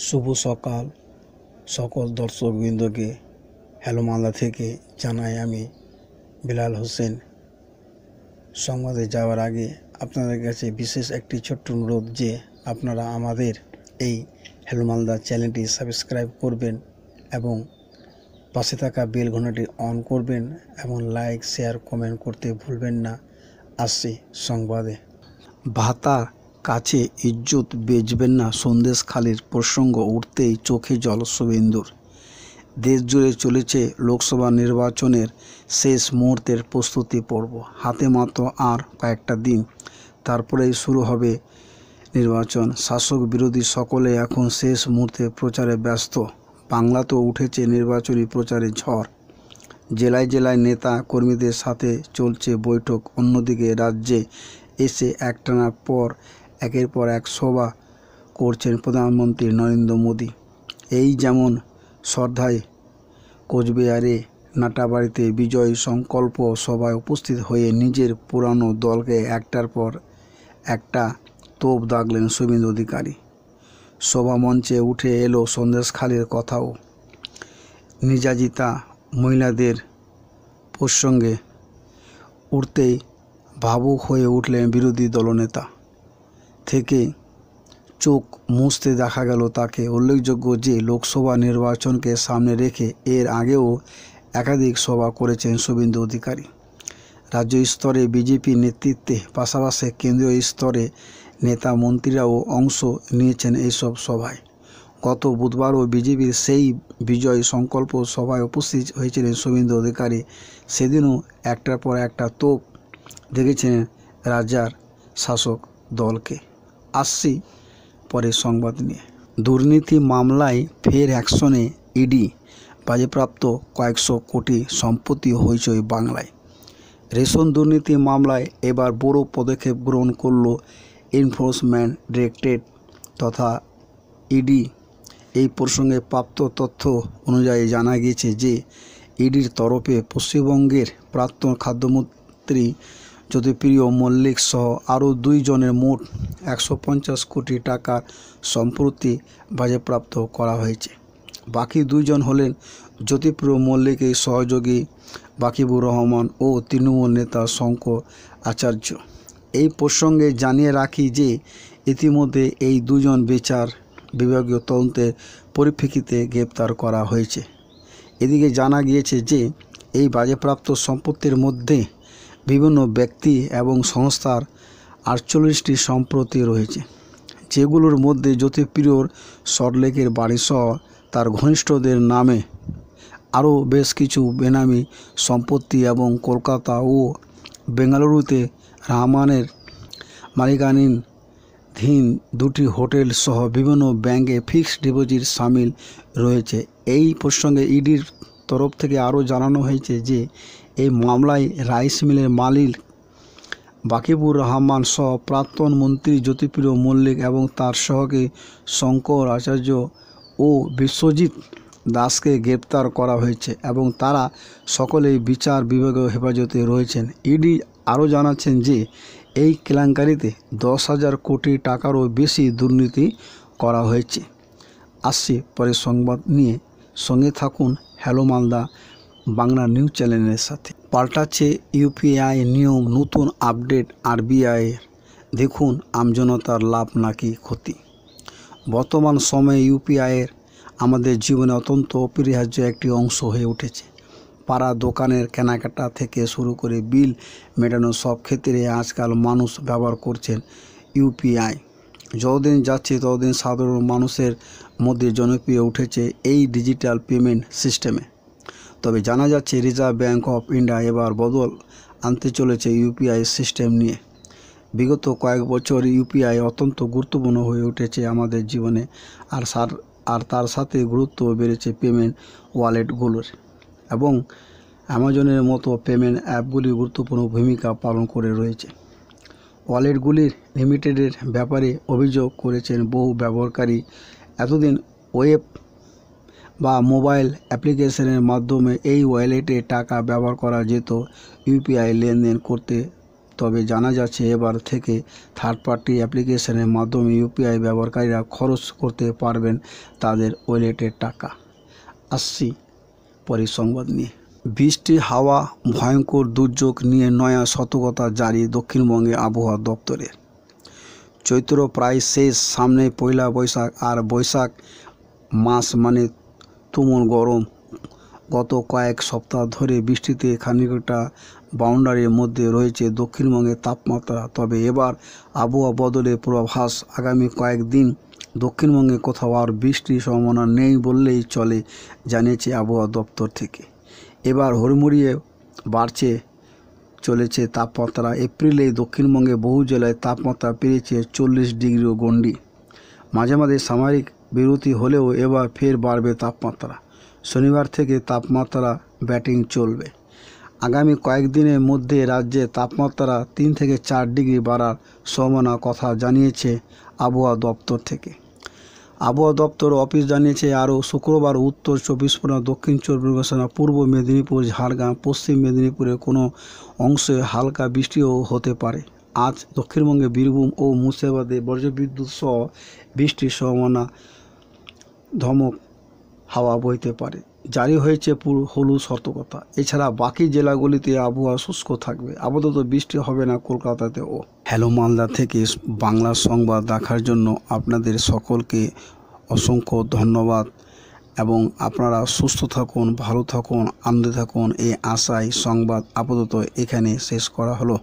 শুভ সকাল সকল দর্শকবৃন্দকে হ্যালো মালদা থেকে জানাই আমি বিলাল হোসেন। সংবাদে যাওয়ার আগে আপনাদের কাছে বিশেষ একটি ছোট্ট অনুরোধ যে আপনারা আমাদের এই হ্যালো মালদা চ্যানেলটি সাবস্ক্রাইব করবেন এবং পাশে থাকা বেল ঘন্টাটি অন করবেন এবং লাইক শেয়ার কমেন্ট করতে ভুলবেন না। আসছি সংবাদে। ভাতার কাছে ইজ্জত বেচবেন না, সন্দেশখালির প্রসঙ্গ উঠতেই চোখে জল শুভেন্দুর। দেশ জুড়ে চলেছে লোকসভা নির্বাচনের শেষ মুহূর্তের প্রস্তুতি পর্ব। হাতে মাত্র আর কয়েকটা দিন, তারপরেই শুরু হবে নির্বাচন। শাসক বিরোধী সকলে এখন শেষ মুহূর্তে প্রচারে ব্যস্ত। বাংলাতেও উঠেছে নির্বাচনী প্রচারের ঝড়। জেলায় জেলায় নেতা কর্মীদের সাথে চলছে বৈঠক। অন্যদিকে রাজ্যে এসে একের পর এক সভা করছেন প্রধানমন্ত্রী নরেন্দ্র মোদী। এই যেমন সর্দায় কোচবিহারে নাটাবাড়িতে বিজয় সংকল্প সভায় উপস্থিত হয়ে নিজের পুরানো দলকে একটার পর একটা তোপ দাগলেন শুভেন্দু অধিকারী। সভা মঞ্চে উঠে এলো সন্দেশখালির কথাও। নির্যাতিতা মহিলাদের প্রসঙ্গে উঠতেই ভাবুক হয়ে উঠলেন বিরোধী দলনেতা। থেকে চোখ মুছতে দেখা গেল তাকে। উল্লেখযোগ্য যে লোকসভা নির্বাচনকে সামনে রেখে এর আগেও একাধিক সভা করেছেন শুভেন্দু অধিকারী। রাজ্য স্তরে বিজেপি নেতৃত্বে পাশাপাশি কেন্দ্রীয় স্তরে নেতা মন্ত্রীরাও অংশ নিয়েছেন এইসব সভায়। গত বুধবারও বিজেপির সেই বিজয় সংকল্প সভায় উপস্থিত হয়েছিলেন শুভেন্দু অধিকারী। সেদিনও একটার পর একটা তোপ দেখেছেন রাজ্যের শাসক দলকে। আসছি পরের সংবাদ নিয়ে। দুর্নীতি মামলায় ফের অ্যাকশনে ইডি, বাজেয়াপ্ত কয়েকশো কোটি সম্পত্তি হইচই বাংলায়। রেশন দুর্নীতি মামলায় এবার বড় পদক্ষেপ গ্রহণ করল এনফোর্সমেন্ট ডিরেক্টরেট তথা ইডি। এই প্রসঙ্গে প্রাপ্ত তথ্য অনুযায়ী জানা গিয়েছে যে ইডির তরফে পশ্চিমবঙ্গের প্রাক্তন খাদ্যমন্ত্রী জ্যোতিপ্রিয় মল্লিক সহ আরও 2 জনের মোট 150 কোটি টাকার সম্পত্তি বাজেয়াপ্ত করা হয়েছে। বাকি 2 জন হলেন জ্যোতিপ্রিয় মল্লিকের সহযোগী বাকিবুর রহমান ও তৃণমূল নেতা শঙ্কর আচার্য। এই প্রসঙ্গে জানিয়ে রাখি যে ইতিমধ্যে এই 2 জন বিচার বিভাগীয় তদন্তের পরিপ্রেক্ষিতে গ্রেপ্তার করা হয়েছে। এদিকে জানা গিয়েছে যে এই বাজেয়াপ্ত সম্পত্তির মধ্যে বিভিন্ন ব্যক্তি এবং সংস্থার 48টি সম্পত্তি রয়েছে, যেগুলোর মধ্যে জ্যোতিপ্রিয়র সল্টলেকের বাড়িসহ তার ঘনিষ্ঠদের নামে আরও বেশ কিছু বেনামি সম্পত্তি এবং কলকাতা ও বেঙ্গালুরুতে রহমানের মালিকানাধীন 2টি হোটেল সহ বিভিন্ন ব্যাংকে ফিক্সড ডিপোজিট সামিল রয়েছে। এই প্রসঙ্গে ইডির তরফ থেকে আরও জানানো হয়েছে যে এই মামলায় রাইস মিলের মালিক বাকিবুর রহমান সহ প্রাক্তন মন্ত্রী জ্যোতিপ্রিয় মল্লিক এবং তার সহযোগী শঙ্কর আচার্য ও বিশ্বজিৎ দাসকে গ্রেপ্তার করা হয়েছে এবং তারা সকলেই বিচার বিভাগীয় হেফাজতে রয়েছেন। ইডি আরও জানাচ্ছেন যে এই কেলেঙ্কারিতে 10,000 কোটি টাকারও বেশি দুর্নীতি করা হয়েছে। আসছি পরের সংবাদ নিয়ে, সঙ্গে থাকুন হ্যালো মালদা বাংলা নিউজ চ্যানেলের সাথে। পাল্টাচ্ছে ইউপিআই নিয়ম, নতুন আপডেট আরবিআইয়ের। দেখুন আমজনতার লাভ নাকি ক্ষতি। বর্তমান সময়ে ইউপিআইয়ের আমাদের জীবনে অত্যন্ত অপরিহার্য একটি অংশ হয়ে উঠেছে। পাড়া দোকানের কেনাকাটা থেকে শুরু করে বিল মেটানোর সব ক্ষেত্রে আজকাল মানুষ ব্যবহার করছেন ইউপিআই। যতদিন যাচ্ছে ততদিন সাধারণ মানুষের মধ্যে জনপ্রিয় উঠেছে এই ডিজিটাল পেমেন্ট সিস্টেমে। তবে জানা যাচ্ছে রিজার্ভ ব্যাঙ্ক অফ ইন্ডিয়া এবার বদল আনতে চলেছে ইউপিআই সিস্টেম নিয়ে। বিগত কয়েক বছর ইউপিআই অত্যন্ত গুরুত্বপূর্ণ হয়ে উঠেছে আমাদের জীবনে, আর তার সাথে গুরুত্ব বেড়েছে পেমেন্ট ওয়ালেটগুলোর এবং অ্যামাজনের মতো পেমেন্ট অ্যাপগুলি গুরুত্বপূর্ণ ভূমিকা পালন করে রয়েছে। ওয়ালেটগুলির লিমিটেডের ব্যাপারে অভিযোগ করেছেন বহু ব্যবহারকারী। এতদিন ওয়েব বা মোবাইল অ্যাপ্লিকেশনের মাধ্যমে এই ওয়ালেটে টাকা ব্যবহার করা যেত। ইউপিআই লেনদেন করতে তবে জানা যাচ্ছে এবার থেকে থার্ড পার্টি অ্যাপ্লিকেশনের মাধ্যমে ইউপিআই ব্যবহারকারীরা খরচ করতে পারবেন তাদের ওয়ালেটের টাকা। আসছি পরের সংবাদ নিয়ে। বৃষ্টি, হাওয়া, ভয়ঙ্কর দুর্যোগ নিয়ে নয়া সতর্কতা জারি দক্ষিণবঙ্গে আবহাওয়া দপ্তরের। চৈত্র প্রায় শেষ, সামনে পয়লা বৈশাখ, আর বৈশাখ মাস মানে তুমুল গরম। গত কয়েক সপ্তাহ ধরে বৃষ্টিতে খানিকটা বাউন্ডারির মধ্যে রয়েছে দক্ষিণবঙ্গের তাপমাত্রা। তবে এবার আবহাওয়া বদলের পূর্বাভাস। আগামী কয়েকদিন দক্ষিণবঙ্গে কোথাও আর বৃষ্টির সম্ভাবনা নেই বললেই চলে, জানিয়েছে আবহাওয়া দপ্তর থেকে। এবার হুড়মুড়িয়ে বাড়ছে চলেছে তাপমাত্রা। এপ্রিলে দক্ষিণবঙ্গে বহু জেলায় তাপমাত্রা পেরিয়েছে 40 ডিগ্রিও গণ্ডি। মাঝে মাঝে সাময়িক বিরতি হলেও এবার ফের বাড়বে তাপমাত্রা। শনিবার থেকে তাপমাত্রা ব্যাটিং চলবে। আগামী কয়েকদিনের মধ্যে রাজ্যে তাপমাত্রা 3 থেকে 4 ডিগ্রি বাড়ার সম্ভাবনার কথা জানিয়েছে আবহাওয়া দপ্তর থেকে। আবহাওয়া দপ্তর অফিস জানিয়েছে আরও শুক্রবার উত্তর 24 পরগনা, দক্ষিণ 24 পরগনা, পূর্ব মেদিনীপুর, ঝাড়গ্রাম, পশ্চিম মেদিনীপুরের কোনো অংশে হালকা বৃষ্টিও হতে পারে। আজ দক্ষিণবঙ্গে বীরভূম ও মুর্শিদাবাদে বজ্রবিদ্যুৎ সহ বৃষ্টির সম্ভাবনা, ধমক হাওয়া বইতে পারে। জারি হয়েছে হলুদ সতর্কতা। এছাড়া বাকি জেলাগুলিতে আবহাওয়া শুষ্ক থাকবে। আপাতত বৃষ্টি হবে না কলকাতাতেও। হ্যালো মালদা থেকে বাংলা সংবাদ দেখার জন্য আপনাদের সকলকে অসংখ্য ধন্যবাদ এবং আপনারা সুস্থ থাকুন, ভালো থাকুন, আনন্দে থাকুন এই আশায় সংবাদ আপাতত এখানে শেষ করা হলো।